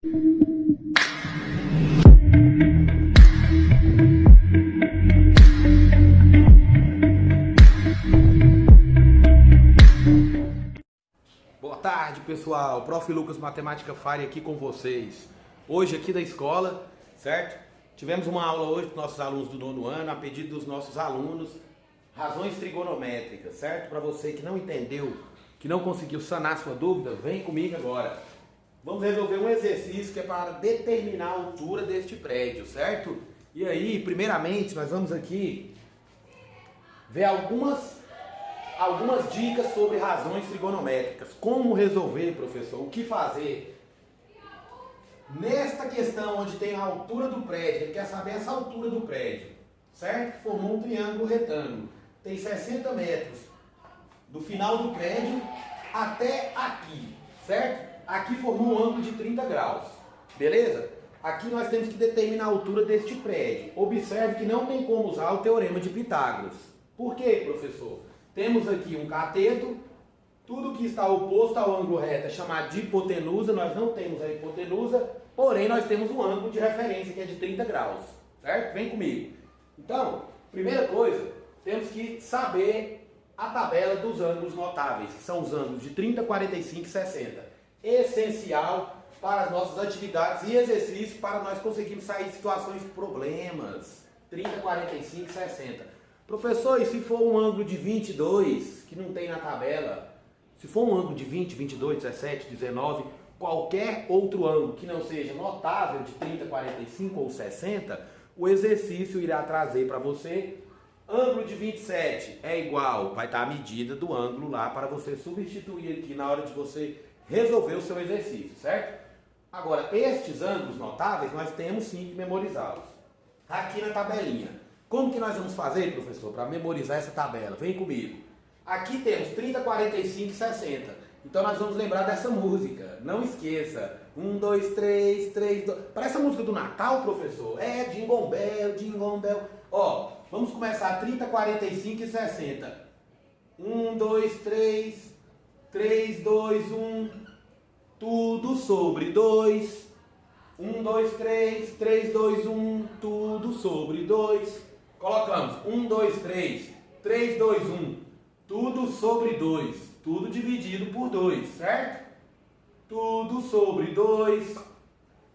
Boa tarde, pessoal. Prof. Lucas Matemática Fire aqui com vocês. Hoje aqui da escola, certo? Tivemos uma aula hoje para os nossos alunos do 9º ano, a pedido dos nossos alunos, razões trigonométricas, certo? Para você que não entendeu, que não conseguiu sanar sua dúvida, vem comigo agora. Vamos resolver um exercício que é para determinar a altura deste prédio, certo? E aí, primeiramente, nós vamos aqui ver algumas dicas sobre razões trigonométricas. Como resolver, professor? O que fazer? Nesta questão onde tem a altura do prédio, ele quer saber essa altura do prédio, certo? Formou um triângulo retângulo. Tem 60 metros do final do prédio até aqui, certo? Aqui formou um ângulo de 30 graus, beleza? Aqui nós temos que determinar a altura deste prédio. Observe que não tem como usar o teorema de Pitágoras. Por quê, professor? Temos aqui um cateto, tudo que está oposto ao ângulo reto é chamado de hipotenusa, nós não temos a hipotenusa, porém nós temos um ângulo de referência que é de 30 graus, certo? Vem comigo. Então, primeira coisa, temos que saber a tabela dos ângulos notáveis, que são os ângulos de 30, 45 e 60. Essencial para as nossas atividades e exercícios para nós conseguirmos sair de situações de problemas. 30, 45 e 60. Professor, e se for um ângulo de 22, que não tem na tabela? Se for um ângulo de 20, 22, 17, 19, qualquer outro ângulo que não seja notável de 30, 45 ou 60, o exercício irá trazer para você ângulo de 27 é igual, vai estar a medida do ângulo lá para você substituir aqui na hora de você resolver o seu exercício, certo? Agora, estes ângulos notáveis nós temos sim que memorizá-los. Aqui na tabelinha. Como que nós vamos fazer, professor, para memorizar essa tabela? Vem comigo. Aqui temos 30, 45 e 60. Então nós vamos lembrar dessa música. Não esqueça. 1, 2, 3, 3, 2. Parece a música do Natal, professor. É, Jingle Bell, Jingle Bell. Ó, vamos começar 30, 45 e 60. 1, 2, 3, 3, 2, 1. Tudo sobre 2. 1, 2, 3, 3, 2, 1. Tudo sobre 2. Colocamos 1, 2, 3, 3, 2, 1, tudo sobre 2, tudo dividido por 2, certo? Tudo sobre 2,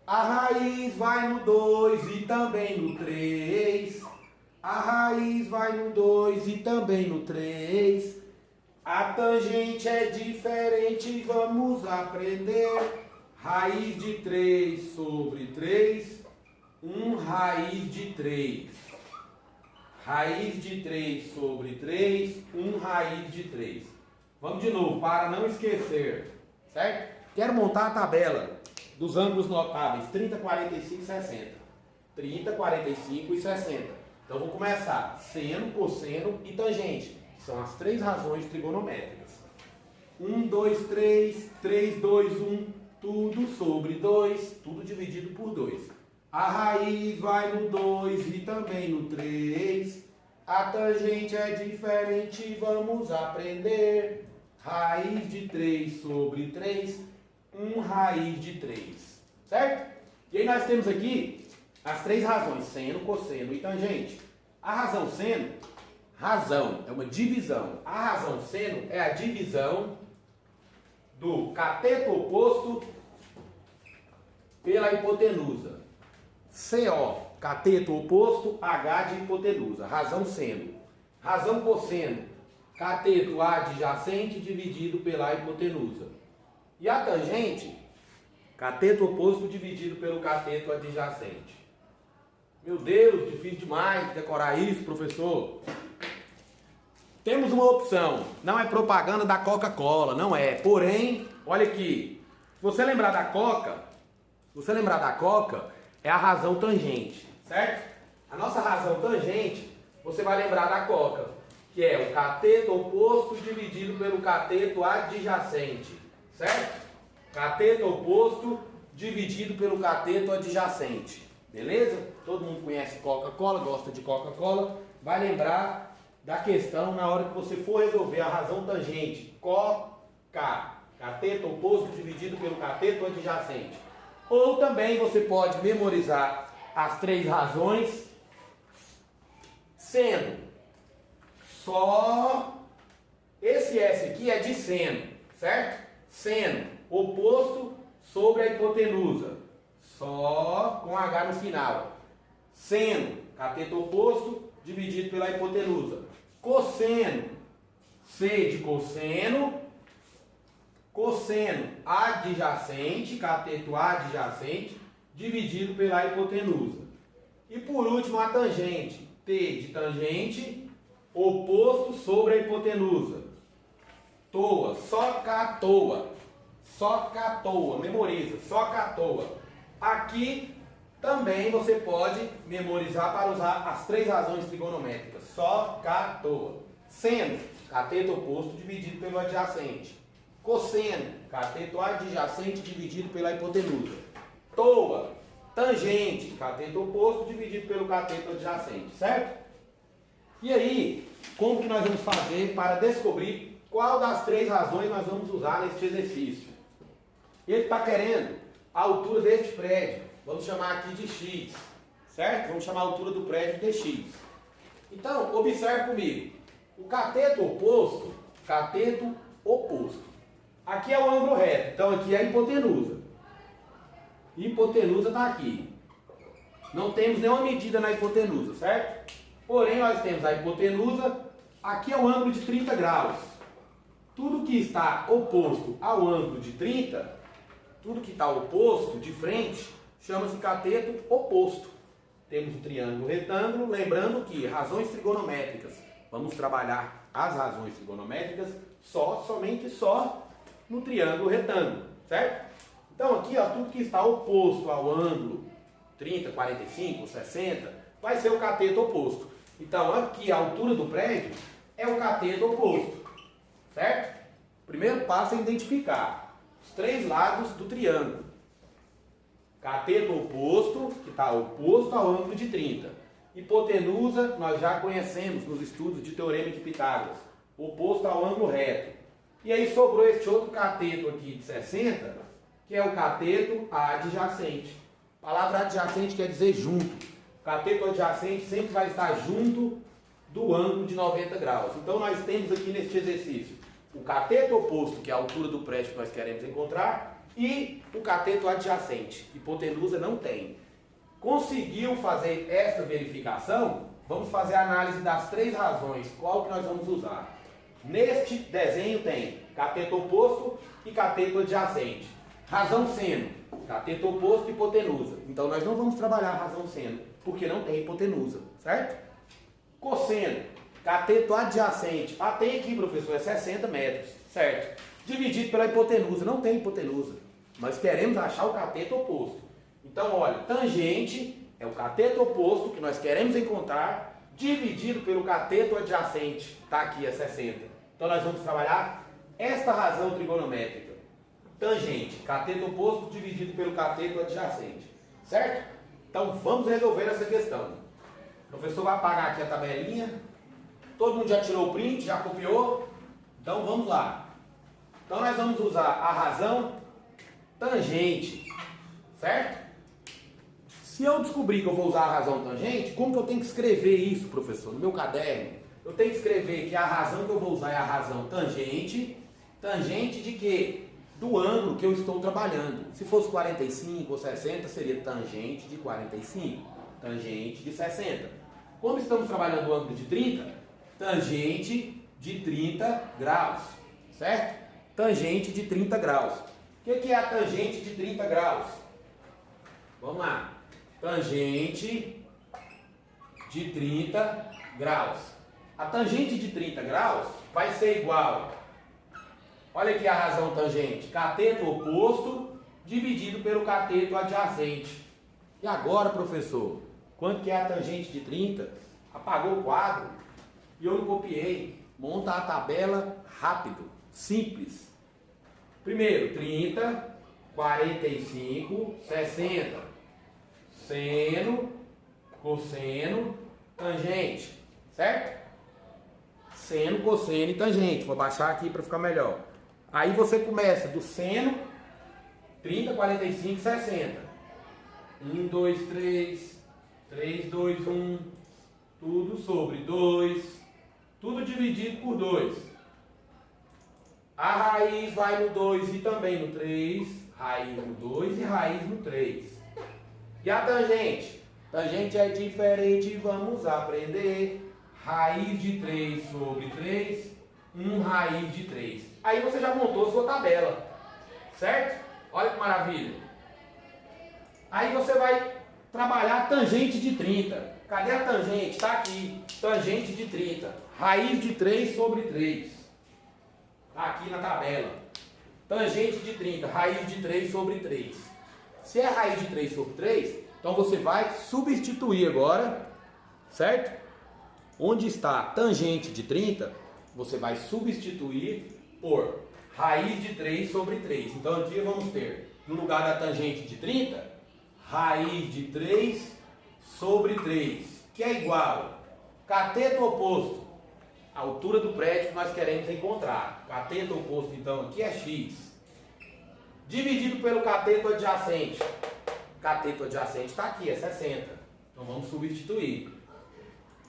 a raiz vai no 2 e também no 3, a raiz vai no 2 e também no 3, a tangente é diferente, vamos aprender, raiz de 3 sobre 3, raiz de 3. Raiz de 3 sobre 3, raiz de 3. Vamos de novo, para não esquecer, certo? Quero montar a tabela dos ângulos notáveis 30, 45 e 60. 30, 45 e 60. Então vou começar seno, cosseno e tangente. São as três razões trigonométricas. 1, 2, 3, 3, 2, 1, tudo sobre 2, tudo dividido por 2. A raiz vai no 2 e também no 3. A tangente é diferente, vamos aprender. Raiz de 3 sobre 3, raiz de 3. Certo? E aí nós temos aqui as três razões, seno, cosseno e tangente. A razão seno, razão é uma divisão. A razão seno é a divisão do cateto oposto pela hipotenusa. CO, cateto oposto, H de hipotenusa, razão seno. Razão cosseno, cateto adjacente dividido pela hipotenusa. E a tangente, cateto oposto dividido pelo cateto adjacente. Meu Deus, difícil demais decorar isso, professor. Temos uma opção, não é propaganda da Coca-Cola, não é. Porém, olha aqui, se você lembrar da Coca, é a razão tangente, certo? A nossa razão tangente, você vai lembrar da Coca, que é o cateto oposto dividido pelo cateto adjacente, certo? Cateto oposto dividido pelo cateto adjacente, beleza? Todo mundo conhece Coca-Cola, gosta de Coca-Cola, vai lembrar da questão na hora que você for resolver a razão tangente, COCA, cateto oposto dividido pelo cateto adjacente. Ou também você pode memorizar as 3 razões, sendo só esse S aqui é de seno, certo? Seno, oposto sobre a hipotenusa, só com H no final. Seno, cateto oposto, dividido pela hipotenusa. Cosseno, C de cosseno. Cosseno adjacente, cateto adjacente, dividido pela hipotenusa. E por último, a tangente, T de tangente, oposto sobre a hipotenusa. Toa, só catoa, memoriza, só catoa. Aqui também você pode memorizar para usar as 3 razões trigonométricas, só catoa. Seno, cateto oposto dividido pelo adjacente. Cosseno, cateto adjacente dividido pela hipotenusa. Toa, tangente, cateto oposto dividido pelo cateto adjacente, certo? E aí, como que nós vamos fazer para descobrir qual das 3 razões nós vamos usar neste exercício? Ele está querendo a altura deste prédio, vamos chamar aqui de x, certo? Vamos chamar a altura do prédio de x. Então, observe comigo, o cateto oposto, aqui é o ângulo reto, então aqui é a hipotenusa. Hipotenusa está aqui. Não temos nenhuma medida na hipotenusa, certo? Porém, nós temos a hipotenusa, aqui é o ângulo de 30 graus. Tudo que está oposto ao ângulo de 30, tudo que está oposto, de frente, chama-se cateto oposto. Temos o triângulo retângulo, lembrando que razões trigonométricas, vamos trabalhar as razões trigonométricas somente no triângulo retângulo, certo? Então aqui, ó, tudo que está oposto ao ângulo 30, 45, 60, vai ser o cateto oposto. Então aqui a altura do prédio é o cateto oposto, certo? O primeiro passo é identificar os 3 lados do triângulo. Cateto oposto, que está oposto ao ângulo de 30. Hipotenusa, nós já conhecemos nos estudos de Teorema de Pitágoras, oposto ao ângulo reto. E aí sobrou este outro cateto aqui de 60, que é o cateto adjacente. A palavra adjacente quer dizer junto. O cateto adjacente sempre vai estar junto do ângulo de 90 graus. Então nós temos aqui neste exercício o cateto oposto, que é a altura do prédio que nós queremos encontrar, e o cateto adjacente. Hipotenusa não tem. Conseguiu fazer esta verificação? Vamos fazer a análise das 3 razões. Qual que nós vamos usar? Neste desenho tem cateto oposto e cateto adjacente. Razão seno, cateto oposto e hipotenusa. Então nós não vamos trabalhar a razão seno, porque não tem hipotenusa, certo? Cosseno, cateto adjacente. Ah, tem aqui, professor, é 60 metros, certo? Dividido pela hipotenusa, não tem hipotenusa. Nós queremos achar o cateto oposto. Então, olha, tangente é o cateto oposto que nós queremos encontrar, dividido pelo cateto adjacente. Está aqui, é 60. Então, nós vamos trabalhar esta razão trigonométrica. Tangente, cateto oposto dividido pelo cateto adjacente. Certo? Então, vamos resolver essa questão. O professor vai apagar aqui a tabelinha. Todo mundo já tirou o print, já copiou? Então, vamos lá. Então, nós vamos usar a razão tangente. Certo? Se eu descobrir que eu vou usar a razão tangente, como que eu tenho que escrever isso, professor? No meu caderno, eu tenho que escrever que a razão que eu vou usar é a razão tangente. Tangente de quê? Do ângulo que eu estou trabalhando. Se fosse 45 ou 60, seria tangente de 45. Tangente de 60. Como estamos trabalhando o ângulo de 30, tangente de 30 graus. Certo? Tangente de 30 graus. O que é a tangente de 30 graus? Vamos lá. Tangente de 30 graus. A tangente de 30 graus vai ser igual. Olha aqui a razão tangente. Cateto oposto dividido pelo cateto adjacente. E agora, professor, quanto que é a tangente de 30? Apagou o quadro e eu não copiei. Monta a tabela rápido, simples. Primeiro, 30, 45, 60. Seno, cosseno, tangente, certo? Seno, cosseno e tangente. Vou baixar aqui para ficar melhor. Aí você começa do seno 30, 45, 60. 1, 2, 3, 3, 2, 1, tudo sobre 2, tudo dividido por 2. A raiz vai no 2 e também no 3, raiz no 2 e raiz no 3. E a tangente? Tangente é diferente, vamos aprender. Raiz de 3 sobre 3, 1 raiz de 3. Aí você já montou sua tabela, certo? Olha que maravilha. Aí você vai trabalhar a tangente de 30. Cadê a tangente? Está aqui. Tangente de 30. Raiz de 3 sobre 3. Está aqui na tabela. Tangente de 30. Raiz de 3 sobre 3. Se é raiz de 3 sobre 3, então você vai substituir agora, certo? Onde está tangente de 30, você vai substituir por raiz de 3 sobre 3. Então aqui vamos ter, no lugar da tangente de 30, raiz de 3 sobre 3, que é igual cateto oposto, a altura do prédio que nós queremos encontrar. Cateto oposto, então, aqui é x, dividido pelo cateto adjacente. Cateto adjacente está aqui, é 60. Então vamos substituir.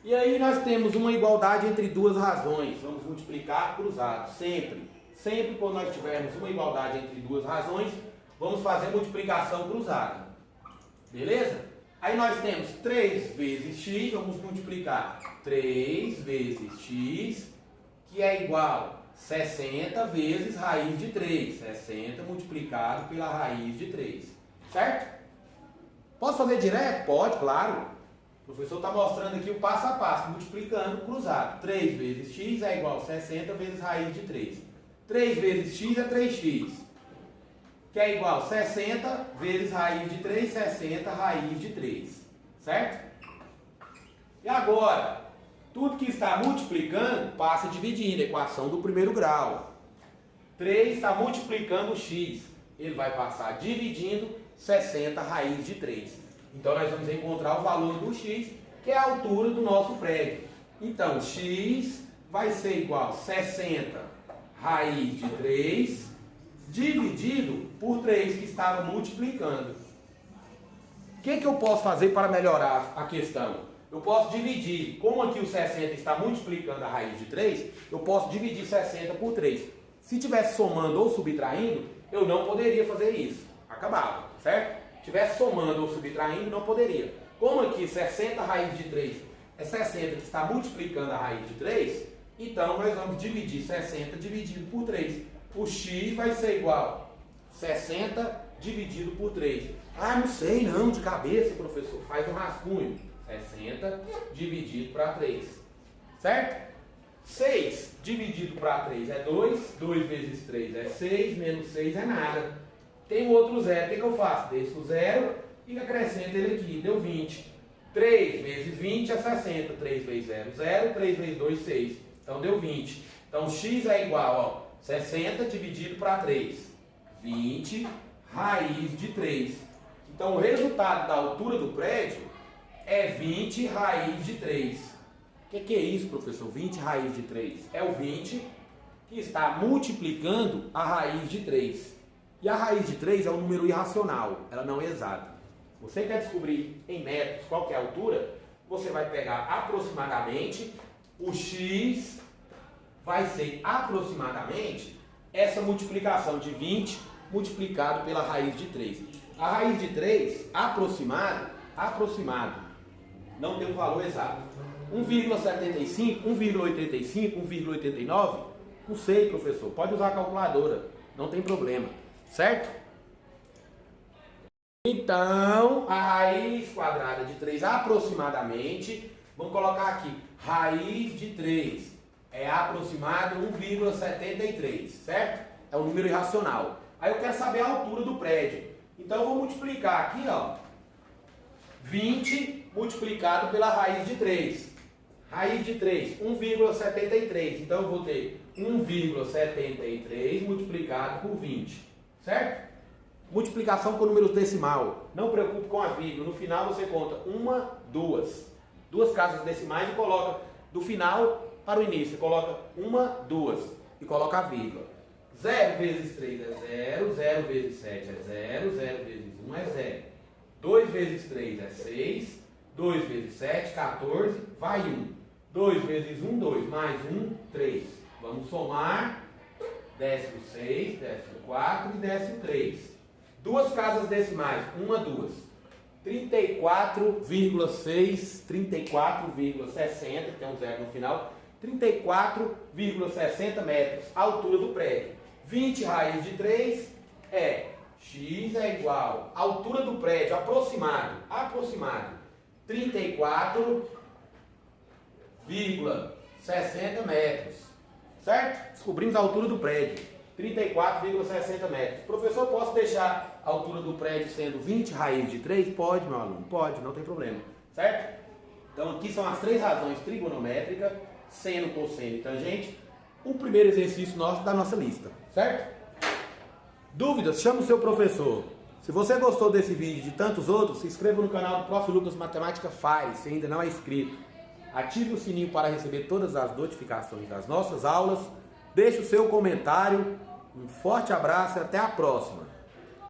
E aí nós temos uma igualdade entre duas razões. Vamos multiplicar cruzado, sempre. Sempre quando nós tivermos uma igualdade entre duas razões, vamos fazer multiplicação cruzada. Beleza? Aí nós temos 3 vezes x, vamos multiplicar 3 vezes x, que é igual a 60 vezes raiz de 3. 60 multiplicado pela raiz de 3. Certo? Posso fazer direto? Pode, claro. O professor está mostrando aqui o passo a passo, multiplicando cruzado. 3 vezes x é igual a 60 vezes raiz de 3. 3 vezes x é 3x, que é igual a 60 vezes raiz de 3, 60 raiz de 3. Certo? E agora, tudo que está multiplicando passa dividindo, equação do primeiro grau. 3 está multiplicando x, ele vai passar dividindo 60 raiz de 3. Então nós vamos encontrar o valor do x, que é a altura do nosso prédio. Então x vai ser igual a 60 raiz de 3 dividido por 3, que estava multiplicando. O que eu posso fazer para melhorar a questão? Eu posso dividir, como aqui o 60 está multiplicando a raiz de 3, eu posso dividir 60 por 3. Se estivesse somando ou subtraindo, eu não poderia fazer isso. Acabava, certo? Se estivesse somando ou subtraindo, não poderia. Como aqui 60 raiz de 3 é 60 que está multiplicando a raiz de 3, então nós vamos dividir 60 dividido por 3. O x vai ser igual a 60 dividido por 3. Ah, não sei não, de cabeça, professor. Faz um rascunho. 60 dividido para 3. Certo? 6 dividido para 3 é 2. 2 vezes 3 é 6. Menos 6 é nada. Tem um outro zero. O que eu faço? Deixo o zero e acrescento ele aqui. Deu 20. 3 vezes 20 é 60. 3 vezes 0, 0. 3 vezes 2, 6. Então deu 20. Então x é igual a 60 dividido para 3. 20 raiz de 3. Então o resultado da altura do prédio é 20 raiz de 3. O que é isso, professor? 20 raiz de 3. É o 20 que está multiplicando a raiz de 3. E a raiz de 3 é um número irracional, ela não é exata. Você quer descobrir em metros qual que é a altura, você vai pegar aproximadamente, o x vai ser aproximadamente essa multiplicação de 20 multiplicado pela raiz de 3. A raiz de 3, aproximado, não tem um valor exato. 1,75, 1,85, 1,89, não sei, professor, pode usar a calculadora, não tem problema, certo? Então, a raiz quadrada de 3 aproximadamente, vamos colocar aqui, raiz de 3 é aproximado 1,73, certo? É um número irracional. Aí eu quero saber a altura do prédio. Então eu vou multiplicar aqui, ó, 20 multiplicado pela raiz de 3. Raiz de 3, 1,73. Então eu vou ter 1,73 multiplicado por 20, certo? Multiplicação com números decimal. Não preocupe com a vírgula. No final você conta uma, duas. Duas casas decimais e coloca do final para o início. Você coloca uma, duas e coloca a vírgula. 0 vezes 3 é 0, 0 vezes 7 é 0, 0 vezes 1 é 0. 2 vezes 3 é 6, 2 vezes 7, 14, vai 1. 2 vezes 1, 2, mais 1, 3. Vamos somar, décimo 6, décimo 4 e décimo 3. Duas casas decimais, 1, 2. 34,6, 34,60, tem um zero no final, 34,60 metros, altura do prédio. 20 raiz de 3 é x é igual à altura do prédio aproximado, 34,60 metros, certo? Descobrimos a altura do prédio, 34,60 metros. Professor, posso deixar a altura do prédio sendo 20 raiz de 3? Pode, meu aluno, pode, não tem problema, certo? Então aqui são as três razões trigonométricas, seno, cosseno e tangente, o primeiro exercício nosso da nossa lista, certo? Dúvidas? Chama o seu professor. Se você gostou desse vídeo e de tantos outros, se inscreva no canal do Prof. Lucas Matemática Faz, se ainda não é inscrito. Ative o sininho para receber todas as notificações das nossas aulas. Deixe o seu comentário. Um forte abraço e até a próxima.